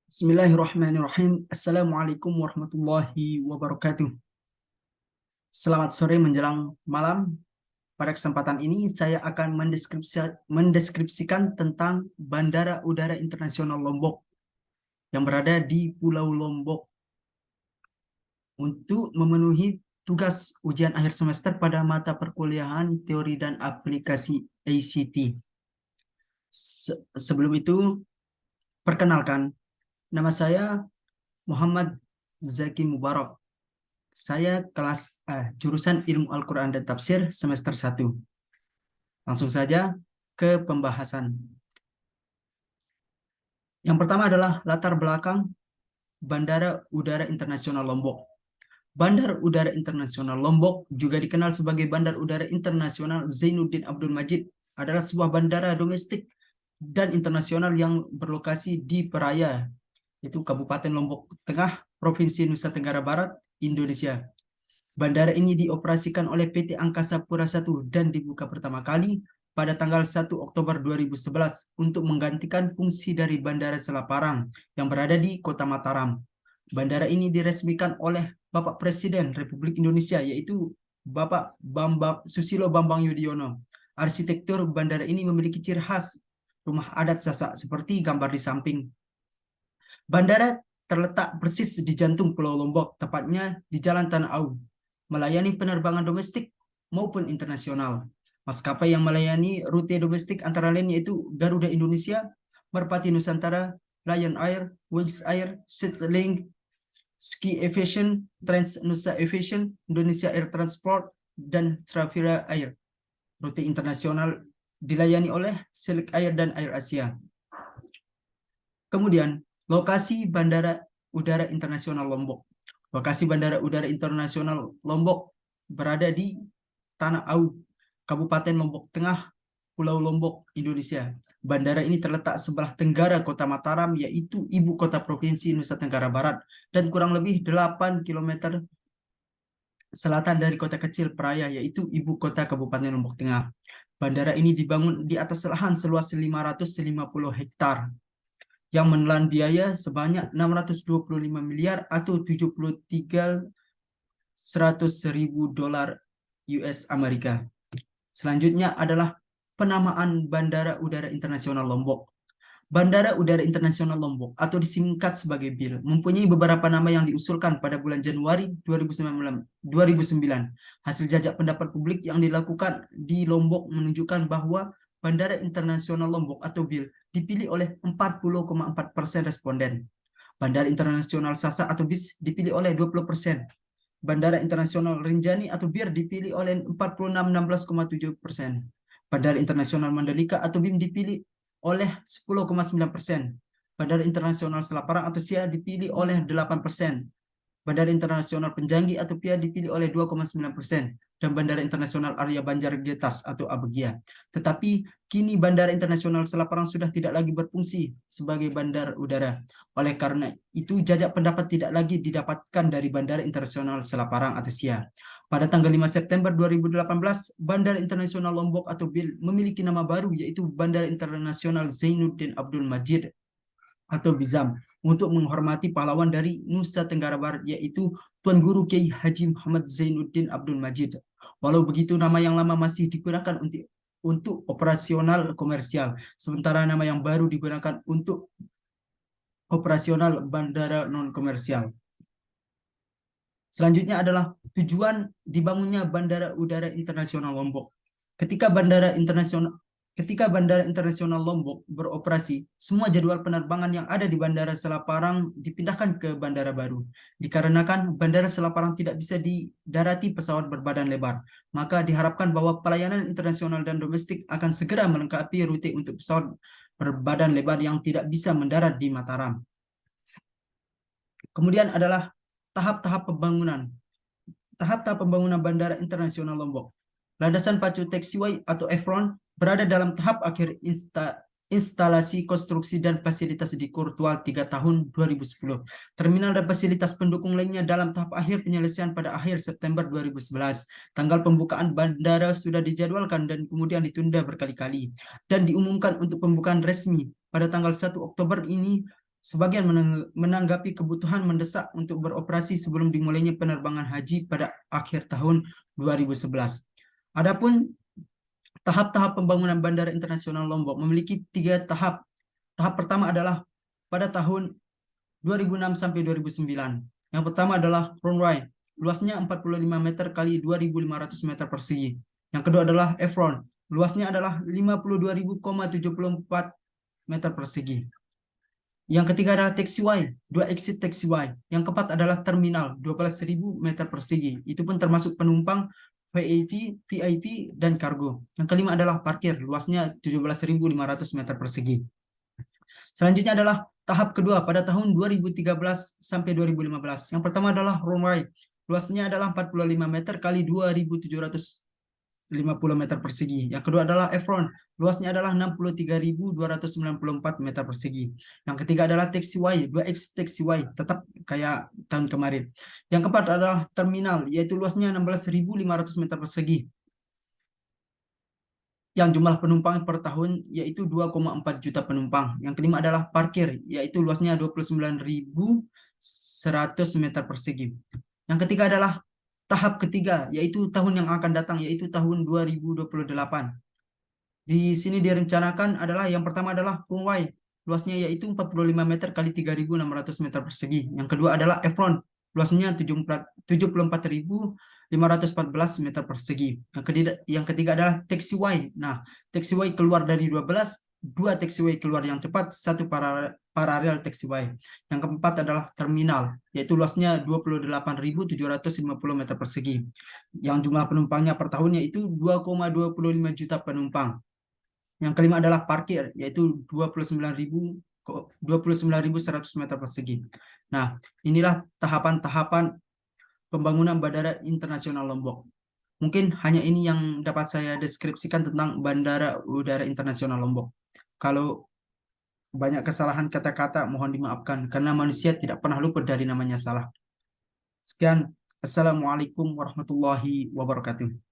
Bismillahirrahmanirrahim. Assalamualaikum warahmatullahi wabarakatuh. Selamat sore menjelang malam. Pada kesempatan ini saya akan mendeskripsikan tentang Bandara Udara Internasional Lombok yang berada di Pulau Lombok untuk memenuhi tugas ujian akhir semester pada mata perkuliahan teori dan aplikasi ICT. Sebelum itu, perkenalkan, nama saya Muhammad Zaki Mubarak. Saya kelas A, jurusan Ilmu Al-Quran dan Tafsir semester 1. Langsung saja ke pembahasan. Yang pertama adalah latar belakang Bandara Udara Internasional Lombok. Bandar Udara Internasional Lombok, juga dikenal sebagai Bandar Udara Internasional Zainuddin Abdul Majid, adalah sebuah bandara domestik dan internasional yang berlokasi di Peraya, yaitu Kabupaten Lombok Tengah, Provinsi Nusa Tenggara Barat, Indonesia. Bandara ini dioperasikan oleh PT Angkasa Pura I dan dibuka pertama kali pada tanggal 1 Oktober 2011 untuk menggantikan fungsi dari Bandara Selaparang yang berada di Kota Mataram. Bandara ini diresmikan oleh Bapak Presiden Republik Indonesia, yaitu Bapak Susilo Bambang Yudhoyono. Arsitektur bandara ini memiliki ciri khas rumah adat Sasak seperti gambar di samping. Bandara terletak persis di jantung Pulau Lombok, tepatnya di Jalan Tanah Au, melayani penerbangan domestik maupun internasional. Maskapai yang melayani rute domestik antara lain yaitu Garuda Indonesia, Merpati Nusantara, Lion Air, Wings Air, Citylink, Ski Aviation, Trans Nusa Aviation, Indonesia Air Transport, dan Travira Air. Rute internasional dilayani oleh Silk Air dan Air Asia. Kemudian, lokasi Bandara Udara Internasional Lombok. Lokasi Bandara Udara Internasional Lombok berada di Tanah Au, Kabupaten Lombok Tengah, Pulau Lombok, Indonesia. Bandara ini terletak sebelah tenggara Kota Mataram, yaitu ibu kota Provinsi Nusa Tenggara Barat, dan kurang lebih 8 km selatan dari kota kecil Peraya, yaitu ibu kota Kabupaten Lombok Tengah. Bandara ini dibangun di atas lahan seluas 550 hektar yang menelan biaya sebanyak 625 miliar atau 73.100.000 dolar US Amerika. Selanjutnya adalah penamaan Bandara Udara Internasional Lombok. Bandara Udara Internasional Lombok atau disingkat sebagai BIL mempunyai beberapa nama yang diusulkan pada bulan Januari 2009. Hasil jajak pendapat publik yang dilakukan di Lombok menunjukkan bahwa Bandara Internasional Lombok atau BIL dipilih oleh 40,4% responden. Bandara Internasional Sasak atau BIS dipilih oleh 20%. Bandara Internasional Rinjani atau BIR dipilih oleh 16,7%. Bandara Internasional Mandalika atau BIM dipilih oleh 10,9%. Bandara Internasional Selaparang atau SIA dipilih oleh 8%. Bandara Internasional Penjanggi atau PIA dipilih oleh 2,9%. Dan Bandara Internasional Arya Banjar Getas atau ABGIA. Tetapi kini Bandara Internasional Selaparang sudah tidak lagi berfungsi sebagai bandar udara. Oleh karena itu, jajak pendapat tidak lagi didapatkan dari Bandara Internasional Selaparang atau SIA. Pada tanggal 5 September 2018, Bandara Internasional Lombok atau BIL memiliki nama baru, yaitu Bandara Internasional Zainuddin Abdul Majid atau BIZAM, untuk menghormati pahlawan dari Nusa Tenggara Barat, yaitu Tuan Guru Kiai Haji Muhammad Zainuddin Abdul Majid. Walau begitu, nama yang lama masih digunakan untuk operasional komersial, sementara nama yang baru digunakan untuk operasional bandara non-komersial. Selanjutnya adalah tujuan dibangunnya Bandara Udara Internasional Lombok. Ketika Bandara Internasional Lombok beroperasi, semua jadwal penerbangan yang ada di Bandara Selaparang dipindahkan ke bandara baru. Dikarenakan Bandara Selaparang tidak bisa didarati pesawat berbadan lebar, maka diharapkan bahwa pelayanan internasional dan domestik akan segera melengkapi rute untuk pesawat berbadan lebar yang tidak bisa mendarat di Mataram. Kemudian adalah tahap-tahap pembangunan. Tahap-tahap pembangunan Bandara Internasional Lombok. Landasan pacu taxiway atau Efron berada dalam tahap akhir instalasi konstruksi dan fasilitas di Kurtual 3 tahun 2010. Terminal dan fasilitas pendukung lainnya dalam tahap akhir penyelesaian pada akhir September 2011. Tanggal pembukaan bandara sudah dijadwalkan dan kemudian ditunda berkali-kali dan diumumkan untuk pembukaan resmi pada tanggal 1 Oktober ini sebagian menanggapi kebutuhan mendesak untuk beroperasi sebelum dimulainya penerbangan haji pada akhir tahun 2011. Adapun tahap-tahap pembangunan Bandara Internasional Lombok memiliki 3 tahap. Tahap pertama adalah pada tahun 2006 sampai 2009. Yang pertama adalah runway, luasnya 45 meter kali 2.500 meter persegi. Yang kedua adalah apron, luasnya adalah 52.074 meter persegi. Yang ketiga adalah taxiway, 2 exit taxiway. Yang keempat adalah terminal, 12.000 meter persegi. Itu pun termasuk penumpang, VIP, VIP, dan kargo. Yang kelima adalah parkir, luasnya 17.500 meter persegi. Selanjutnya adalah tahap kedua pada tahun 2013 sampai 2015. Yang pertama adalah runway, luasnya adalah 45 meter kali 2.750 meter persegi. Yang kedua adalah apron, luasnya adalah 63.294 meter persegi. Yang ketiga adalah taxiway, 2x taxiway, tetap kayak tahun kemarin. Yang keempat adalah terminal, yaitu luasnya 16.500 meter persegi. Yang jumlah penumpang per tahun yaitu 2,4 juta penumpang. Yang kelima adalah parkir, yaitu luasnya 29.100 meter persegi. Yang ketiga adalah tahap ketiga, yaitu tahun yang akan datang, yaitu tahun 2028. Di sini direncanakan adalah yang pertama adalah runway, luasnya yaitu 45 meter kali 3.600 meter persegi. Yang kedua adalah apron, luasnya 74.514 meter persegi. Yang ketiga adalah taxiway. Nah, taxiway keluar dari 2 taxiway keluar yang cepat, 1 paralel taxiway. Yang keempat adalah terminal, yaitu luasnya 28.750 meter persegi. Yang jumlah penumpangnya per tahunnya itu 2,25 juta penumpang. Yang kelima adalah parkir, yaitu 29.100 meter persegi. Nah, inilah tahapan-tahapan pembangunan Bandara Internasional Lombok. Mungkin hanya ini yang dapat saya deskripsikan tentang Bandara Udara Internasional Lombok. Kalau banyak kesalahan kata-kata, mohon dimaafkan, karena manusia tidak pernah luput dari namanya salah. Sekian, Assalamualaikum warahmatullahi wabarakatuh.